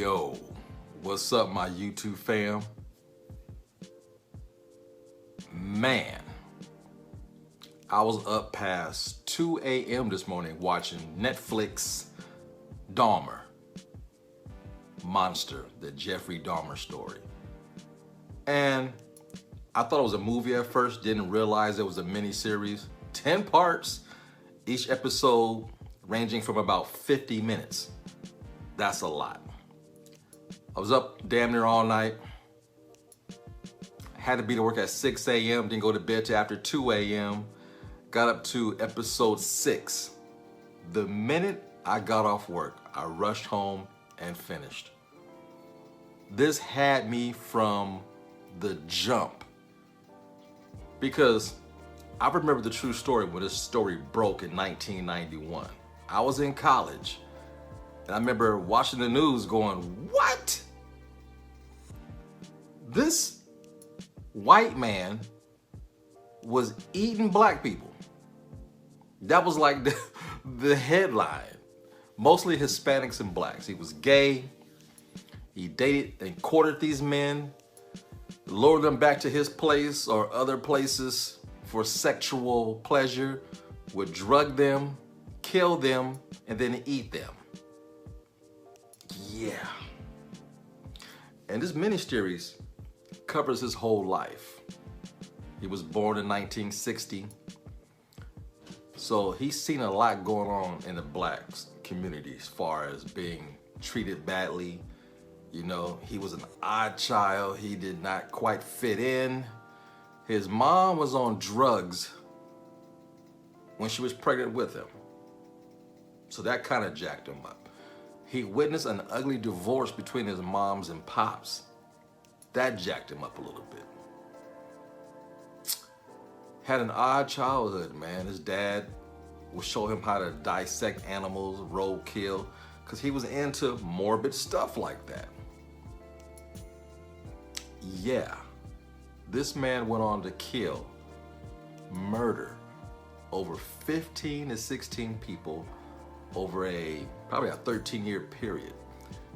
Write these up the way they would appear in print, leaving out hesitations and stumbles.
Yo, what's up, my YouTube fam? Man, I was up past 2 a.m. this morning watching Netflix Dahmer, Monster, the Jeffrey Dahmer story. And I thought it was a movie at first, didn't realize it was a mini-series, 10 parts, each episode ranging from about 50 minutes. That's a lot. I was up damn near all night. Had to be to work at 6 a.m. Didn't go to bed till after 2 a.m. Got up to episode 6. The minute I got off work, I rushed home and finished. This had me from the jump. Because I remember the true story when this story broke in 1991. I was in college. And I remember watching the news going, what? This white man was eating black people. That was like the headline. Mostly Hispanics and blacks. He was gay. He dated and courted these men, lured them back to his place or other places for sexual pleasure, would drug them, kill them, and then eat them. Yeah. And this miniseries covers his whole life. He was born in 1960. So he's seen a lot going on in the black community as far as being treated badly. You know, he was an odd child. He did not quite fit in. His mom was on drugs when she was pregnant with him. So that kind of jacked him up. He witnessed an ugly divorce between his moms and pops. That jacked him up a little bit. Had an odd childhood, man. His dad would show him how to dissect animals, roadkill, because he was into morbid stuff like that. Yeah, this man went on to kill, murder over 15 to 16 people over probably a 13-year period.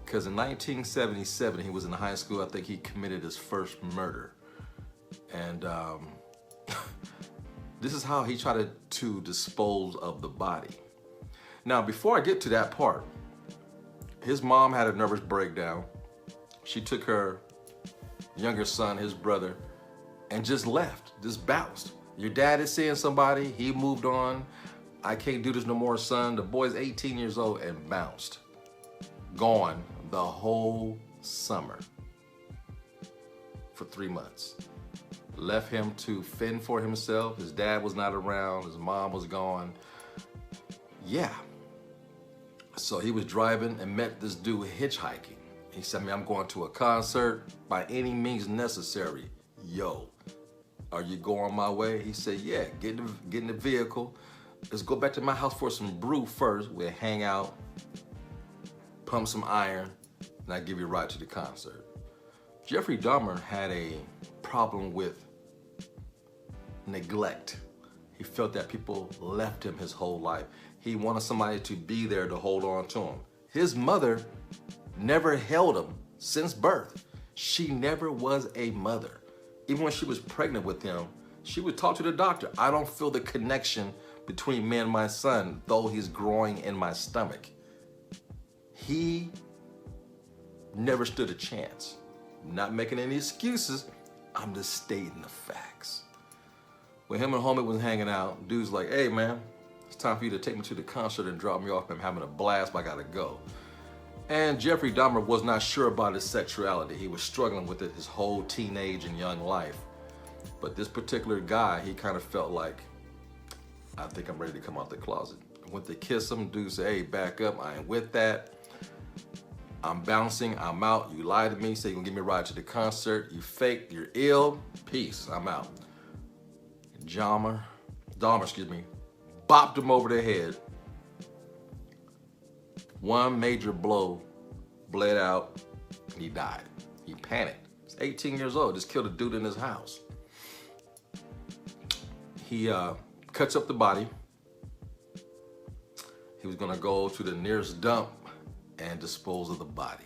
Because in 1977, he was in high school. I think he committed his first murder. And this is how he tried to dispose of the body. Now, before I get to that part, his mom had a nervous breakdown. She took her younger son, his brother, and just left, just bounced. Your dad is seeing somebody, he moved on. I can't do this no more, son. The boy's 18 years old and bounced. Gone the whole summer for 3 months. Left him to fend for himself. His dad was not around. His mom was gone. Yeah. So he was driving and met this dude hitchhiking. He said, man, I'm going to a concert by any means necessary. Yo, are you going my way? He said, yeah, get in the vehicle. Let's go back to my house for some brew first. We'll hang out, pump some iron, and I'll give you a ride to the concert. Jeffrey Dahmer had a problem with neglect. He felt that people left him his whole life. He wanted somebody to be there to hold on to him. His mother never held him since birth. She never was a mother. Even when she was pregnant with him, she would talk to the doctor. I don't feel the connection between me and my son, though he's growing in my stomach. He never stood a chance. I'm not making any excuses. I'm just stating the facts. When him and homie was hanging out, dude's like, hey man, it's time for you to take me to the concert and drop me off. I'm having a blast, but I gotta go. And Jeffrey Dahmer was not sure about his sexuality. He was struggling with it his whole teenage and young life. But this particular guy, he kind of felt like, I think I'm ready to come out the closet. Went to kiss him, dude said, hey, back up, I ain't with that. I'm bouncing, I'm out. You lied to me, said you're gonna give me a ride to the concert. You fake, you're ill, peace, I'm out. Dahmer, bopped him over the head. One major blow, bled out, and he died. He panicked. He's 18 years old, just killed a dude in his house. He cuts up the body. He was gonna go to the nearest dump and dispose of the body.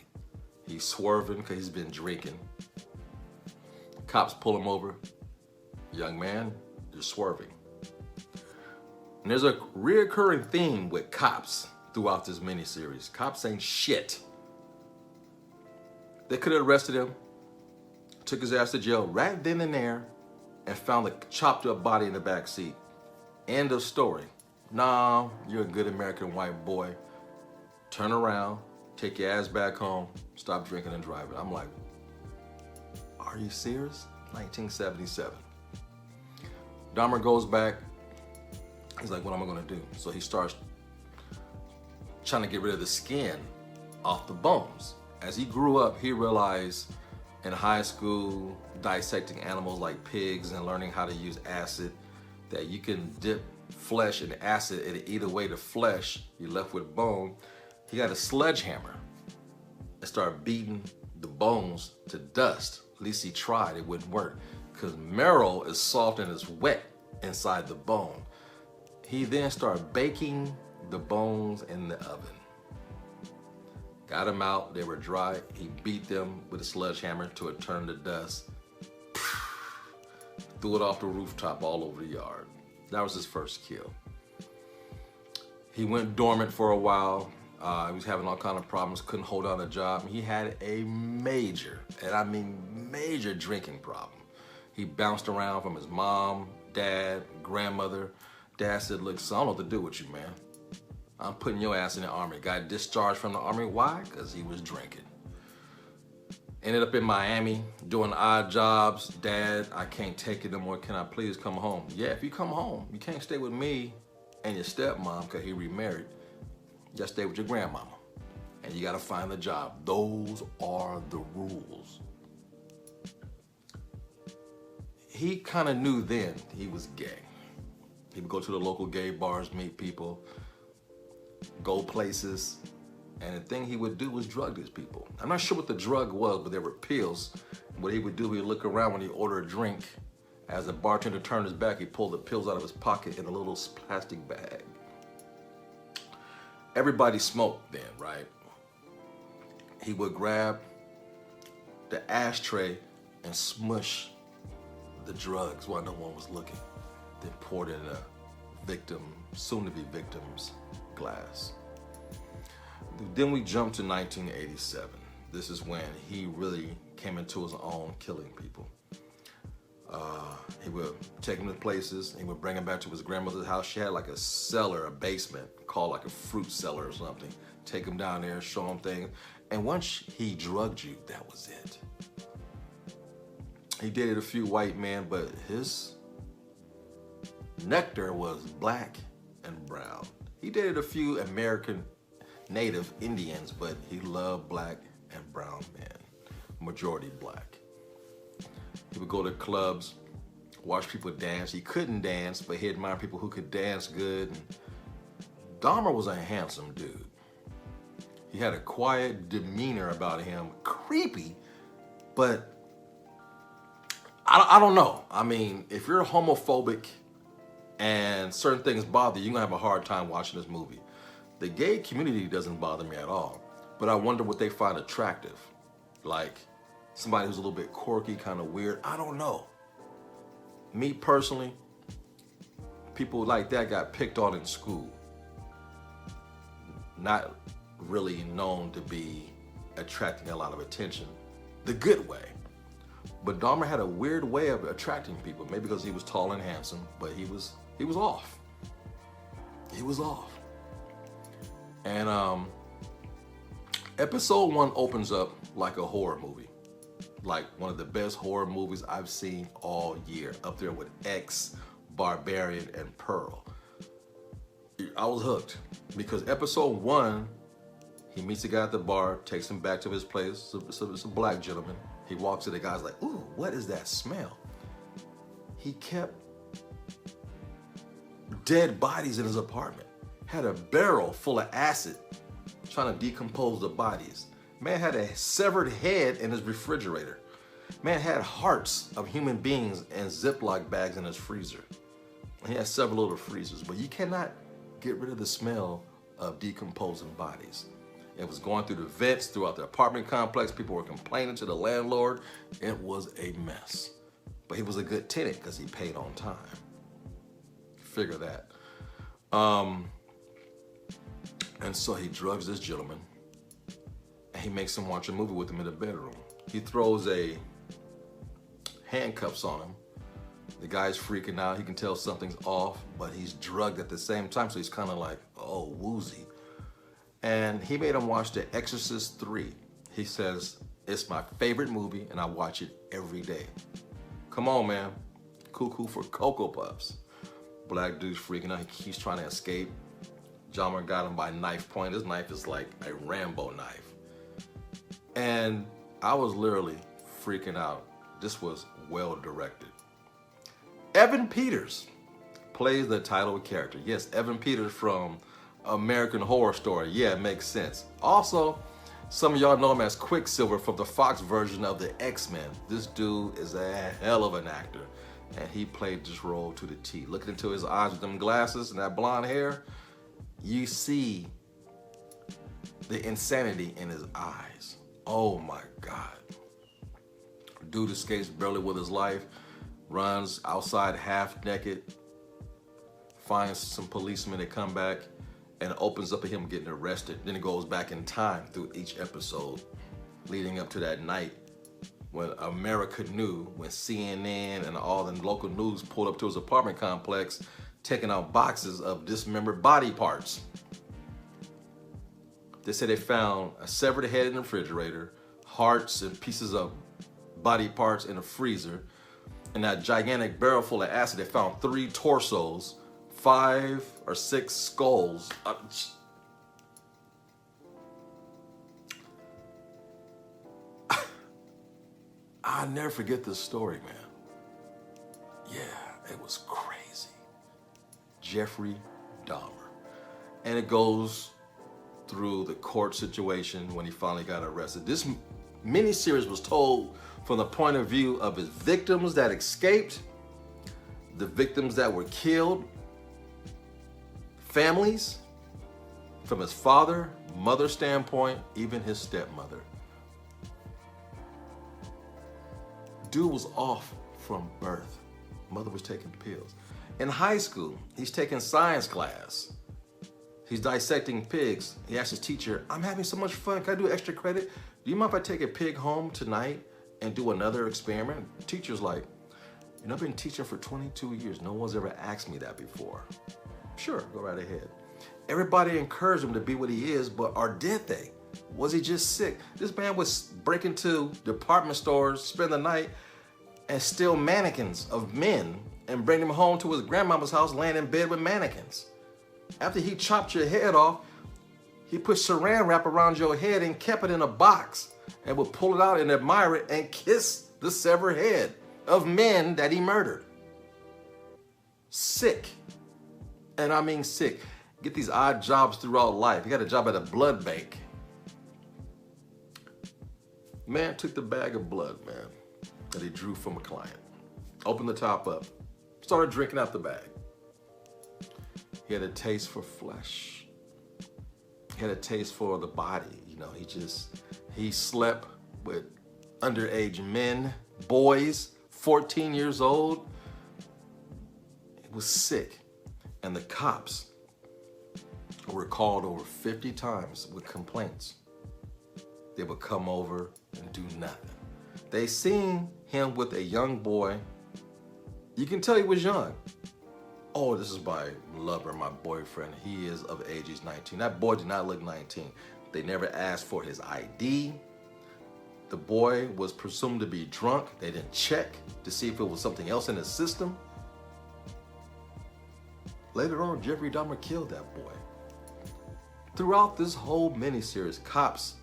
He's swerving because he's been drinking. Cops pull him over. Young man, you're swerving. And there's a reoccurring theme with cops throughout this miniseries. Cops ain't shit. They could have arrested him, took his ass to jail right then and there, and found a chopped up body in the back seat. End of story. Nah, you're a good American white boy. Turn around, take your ass back home, stop drinking and driving. I'm like, are you serious? 1977. Dahmer goes back. He's like, what am I gonna do? So he starts trying to get rid of the skin off the bones. As he grew up, he realized in high school, dissecting animals like pigs and learning how to use acid, that you can dip flesh in acid and eat away the flesh, you're left with bone. He got a sledgehammer and started beating the bones to dust. At least he tried, it wouldn't work. Because marrow is soft and it's wet inside the bone. He then started baking the bones in the oven. Got them out, they were dry. He beat them with a sledgehammer till it turned to dust. Threw it off the rooftop all over the yard. That was his first kill. He went dormant for a while. He was having all kind of problems, couldn't hold down a job. He had a major, and I mean major drinking problem. He bounced around from his mom, dad, grandmother. Dad said, look, son, I don't know what to do with you, man. I'm putting your ass in the army. Got discharged from the army. Why? Because he was drinking. Ended up in Miami doing odd jobs. Dad, I can't take it no more. Can I please come home? Yeah, if you come home, you can't stay with me and your stepmom because he remarried. You gotta stay with your grandmama. And you gotta find a job. Those are the rules. He kind of knew then he was gay. He would go to the local gay bars, meet people, go places, and the thing he would do was drug these people. I'm not sure what the drug was, but there were pills. What he would do, he'd look around when he ordered a drink. As the bartender turned his back, he pulled the pills out of his pocket in a little plastic bag. Everybody smoked then, right? He would grab the ashtray and smush the drugs while no one was looking, then poured it in a victim, soon-to-be victim's glass. Then we jump to 1987. This is when he really came into his own, killing people. He would take him to places. He would bring him back to his grandmother's house. She had like a cellar, a basement, called like a fruit cellar or something. Take him down there, show him things. And once he drugged you, that was it. He dated a few white men, but his nectar was black and brown. He dated a few American native Indians, but he loved black and brown men, majority black. He would go to clubs, watch people dance. He couldn't dance, but he admired people who could dance good. And Dahmer was a handsome dude. He had a quiet demeanor about him, creepy, but I don't know. I mean, if you're homophobic and certain things bother you, you're gonna have a hard time watching this movie. The gay community doesn't bother me at all, but I wonder what they find attractive. Like somebody who's a little bit quirky, kind of weird. I don't know. Me personally, people like that got picked on in school. Not really known to be attracting a lot of attention, the good way. But Dahmer had a weird way of attracting people, maybe because he was tall and handsome, but he was off. He was off. And episode 1 opens up like a horror movie. Like one of the best horror movies I've seen all year, up there with X, Barbarian, and Pearl. I was hooked because episode 1, he meets a guy at the bar, takes him back to his place. It's a black gentleman. He walks in, the guy's like, ooh, what is that smell? He kept dead bodies in his apartment. Had a barrel full of acid trying to decompose the bodies. Man had a severed head in his refrigerator. Man had hearts of human beings in Ziploc bags in his freezer. He had several little freezers, but you cannot get rid of the smell of decomposing bodies. It was going through the vents throughout the apartment complex. People were complaining to the landlord. It was a mess. But he was a good tenant because he paid on time. Figure that. And so he drugs this gentleman and he makes him watch a movie with him in the bedroom. He throws a handcuffs on him. The guy's freaking out. He can tell something's off, but he's drugged at the same time. So he's kind of like, oh, woozy. And he made him watch The Exorcist 3. He says, it's my favorite movie and I watch it every day. Come on, man. Cuckoo for Cocoa Puffs. Black dude's freaking out. He's trying to escape. Dahmer got him by knife point. His knife is like a Rambo knife. And I was literally freaking out. This was well directed. Evan Peters plays the title character. Yes, Evan Peters from American Horror Story. Yeah, it makes sense. Also, some of y'all know him as Quicksilver from the Fox version of the X-Men. This dude is a hell of an actor, and he played this role to the T. Looking into his eyes with them glasses and that blonde hair, you see the insanity in his eyes. Oh my God. Dude escapes barely with his life, runs outside half naked, finds some policemen that come back, and it opens up to him getting arrested. Then it goes back in time through each episode, leading up to that night when America knew, when CNN and all the local news pulled up to his apartment complex, taking out boxes of dismembered body parts. They said they found a severed head in the refrigerator, hearts and pieces of body parts in a freezer. In that gigantic barrel full of acid, they found 3 torsos, 5 or 6 skulls. I'll never forget this story, man. Yeah, it was crazy. Jeffrey Dahmer. And it goes through the court situation when he finally got arrested. This miniseries was told from the point of view of his victims that escaped, the victims that were killed, families, from his father, mother standpoint, even his stepmother. Dude was off from birth. Mother was taking pills. In high school, he's taking science class. He's dissecting pigs. He asked his teacher, I'm having so much fun. Can I do extra credit? Do you mind if I take a pig home tonight and do another experiment? Teacher's like, you know, I've been teaching for 22 years. No one's ever asked me that before. Sure, go right ahead. Everybody encouraged him to be what he is, or did they? Was he just sick? This man was breaking to department stores, spend the night, and steal mannequins of men and bring them home to his grandmama's house, laying in bed with mannequins. After he chopped your head off, he put saran wrap around your head and kept it in a box and would pull it out and admire it and kiss the severed head of men that he murdered. Sick. And I mean sick. Get these odd jobs throughout life. He got a job at a blood bank. Man took the bag of blood, man, that he drew from a client. Opened the top up. Started drinking out the bag. He had a taste for flesh. He had a taste for the body. You know, he slept with underage men, boys, 14 years old. He was sick. And the cops were called over 50 times with complaints. They would come over and do nothing. They seen him with a young boy. You can tell he was young. Oh, this is my lover, my boyfriend. He is of age, he's 19. That boy did not look 19. They never asked for his ID. The boy was presumed to be drunk. They didn't check to see if it was something else in his system. Later on, Jeffrey Dahmer killed that boy. Throughout this whole miniseries, cops,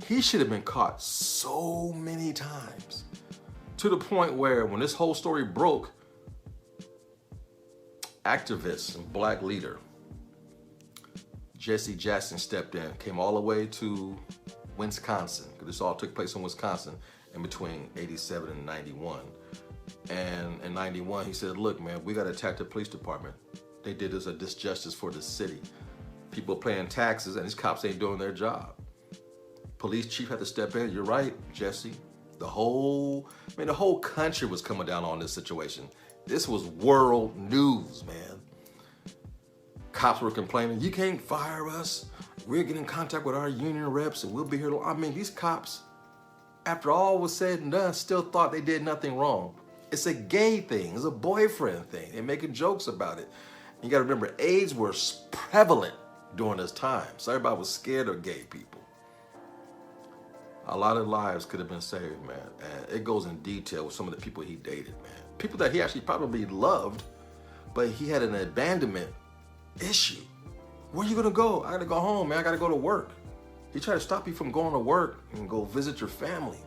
he should have been caught so many times, to the point where when this whole story broke, activist and black leader Jesse Jackson stepped in, came all the way to Wisconsin, because this all took place in Wisconsin in between 87 and 91. And in 91, he said, look, man, we got to attack the police department. They did us a disjustice for the city. People paying taxes, and these cops ain't doing their job. Police chief had to step in. You're right, Jesse. The whole country was coming down on this situation. This was world news, man. Cops were complaining, you can't fire us. We're getting in contact with our union reps and we'll be here. I mean, these cops, after all was said and done, still thought they did nothing wrong. It's a gay thing. It's a boyfriend thing. They're making jokes about it. You got to remember, AIDS was prevalent during this time. So everybody was scared of gay people. A lot of lives could have been saved, man. And it goes in detail with some of the people he dated, man. People that he actually probably loved, but he had an abandonment issue. Where you gonna go? I gotta go home, man. I gotta go to work. He tried to stop you from going to work and go visit your family.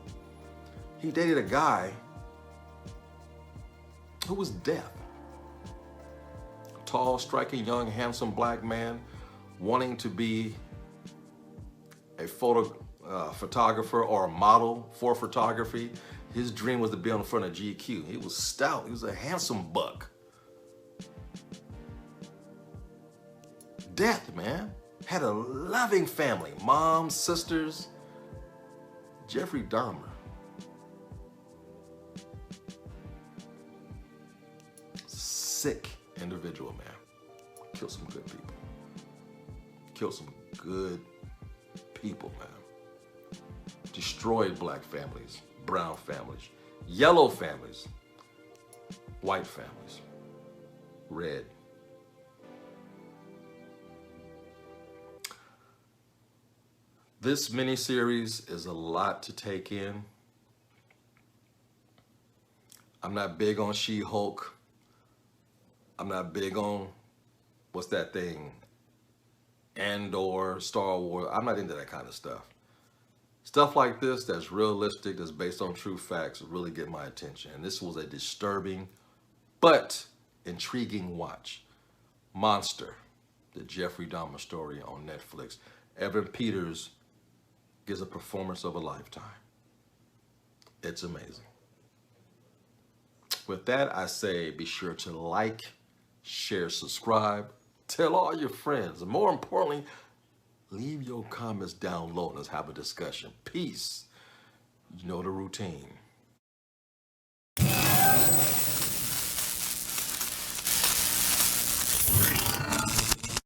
He dated a guy who was deaf. Tall, striking, young, handsome black man wanting to be a photographer or a model for photography. His dream was to be on the front of GQ. He was stout. He was a handsome buck. Death, man. Had a loving family. Mom, sisters. Jeffrey Dahmer. Sick individual, man. Killed some good people. Killed some good people, man. Destroyed black families, brown families, yellow families, white families, red. This miniseries is a lot to take in. I'm not big on She-Hulk. I'm not big on, what's that thing? Andor, Star Wars. I'm not into that kind of stuff. Stuff like this that's realistic, that's based on true facts, really get my attention. And this was a disturbing but intriguing watch. Monster, the Jeffrey Dahmer story on Netflix. Evan Peters gives a performance of a lifetime. It's amazing. With that, I say be sure to like, share, subscribe, tell all your friends, and more importantly, leave your comments down low and let's have a discussion. Peace. You know the routine.